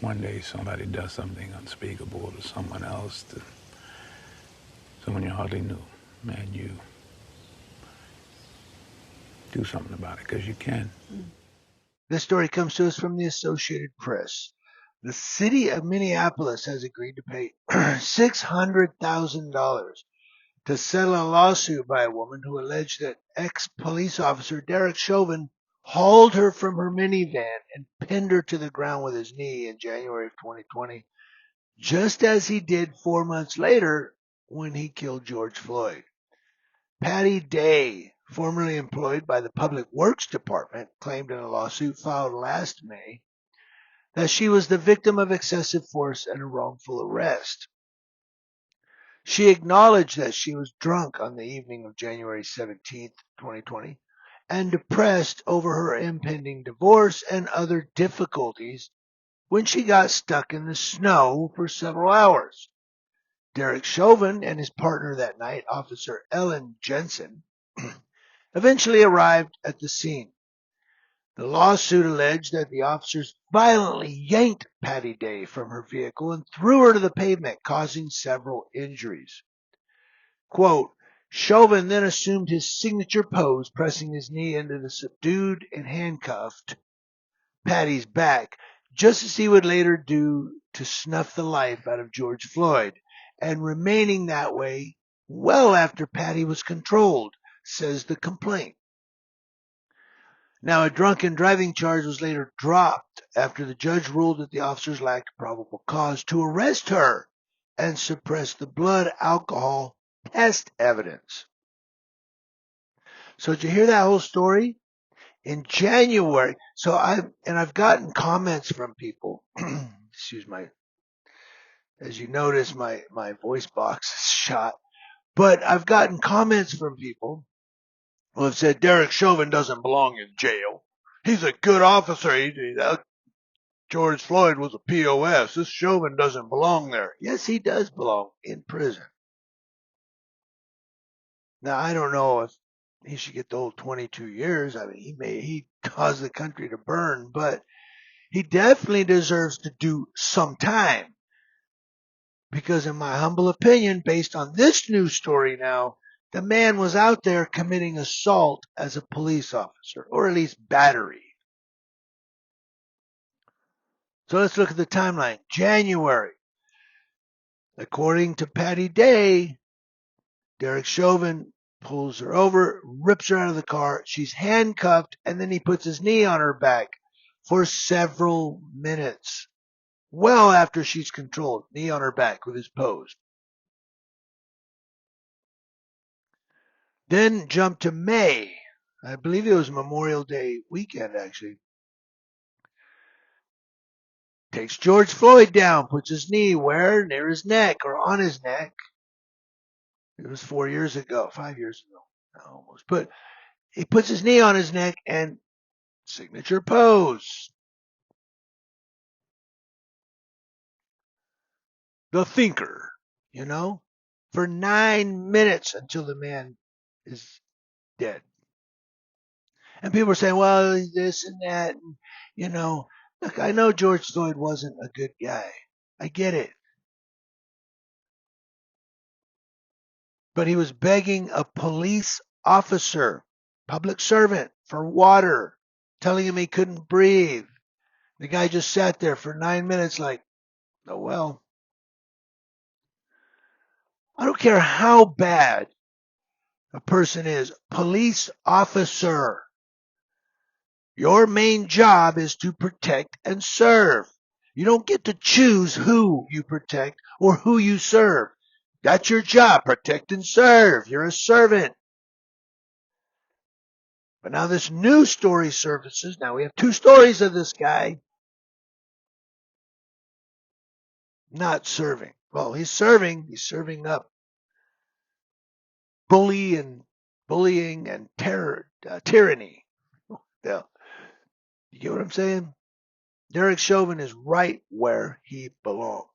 one day somebody does something unspeakable to someone else, to someone you hardly knew, and you do something about it because you can. This story comes to us from the Associated Press. The city of Minneapolis has agreed to pay $600,000 to settle a lawsuit by a woman who alleged that ex-police officer Derek Chauvin hauled her from her minivan and pinned her to the ground with his knee in January of 2020, just as he did 4 months later when he killed George Floyd. Patty Day, formerly employed by the Public Works Department, claimed in a lawsuit filed last May that she was the victim of excessive force and a wrongful arrest. She acknowledged that she was drunk on the evening of January 17, 2020, and depressed over her impending divorce and other difficulties when she got stuck in the snow for several hours. Derek Chauvin and his partner that night, Officer Ellen Jensen, eventually arrived at the scene. The lawsuit alleged that the officers violently yanked Patty Day from her vehicle and threw her to the pavement, causing several injuries. Quote, Chauvin then assumed his signature pose, pressing his knee into the subdued and handcuffed Patty's back, just as he would later do to snuff the life out of George Floyd, and remaining that way well after Patty was controlled, says the complaint. Now, a drunken driving charge was later dropped after the judge ruled that the officers lacked probable cause to arrest her and suppress the blood alcohol test evidence. So did you hear that whole story? In January, I've gotten comments from people. Excuse my, as you notice, my voice box is shot. But I've gotten comments from people who have said Derek Chauvin doesn't belong in jail. He's a good officer. George Floyd was a POS. This Chauvin doesn't belong there. Yes, he does belong in prison. Now, I don't know if he should get the whole 22 years. I mean, he caused the country to burn, but he definitely deserves to do some time. Because in my humble opinion, based on this news story now, the man was out there committing assault as a police officer, or at least battery. So let's look at the timeline. January. According to Patty Day, Derek Chauvin pulls her over, rips her out of the car. She's handcuffed, and then he puts his knee on her back for several minutes. Well after she's controlled, knee on her back with his pose. Then jump to May. I believe it was Memorial Day weekend, actually. Takes George Floyd down, puts his knee where? Near his neck or on his neck. It was 4 years ago, 5 years ago, almost. But he puts his knee on his neck and signature pose. The thinker, you know, for 9 minutes until the man is dead. And people are saying, well, this and that. And, look, I know George Floyd wasn't a good guy. I get it. But he was begging a police officer, public servant, for water, telling him he couldn't breathe. The guy just sat there for 9 minutes like, oh, well. I don't care how bad a person is. Police officer. Your main job is to protect and serve. You don't get to choose who you protect or who you serve. That's your job. Protect and serve. You're a servant. But now this new story surfaces. Now we have two stories of this guy not serving. Well, he's serving. He's serving up bullying and tyranny. Yeah. You get what I'm saying? Derek Chauvin is right where he belongs.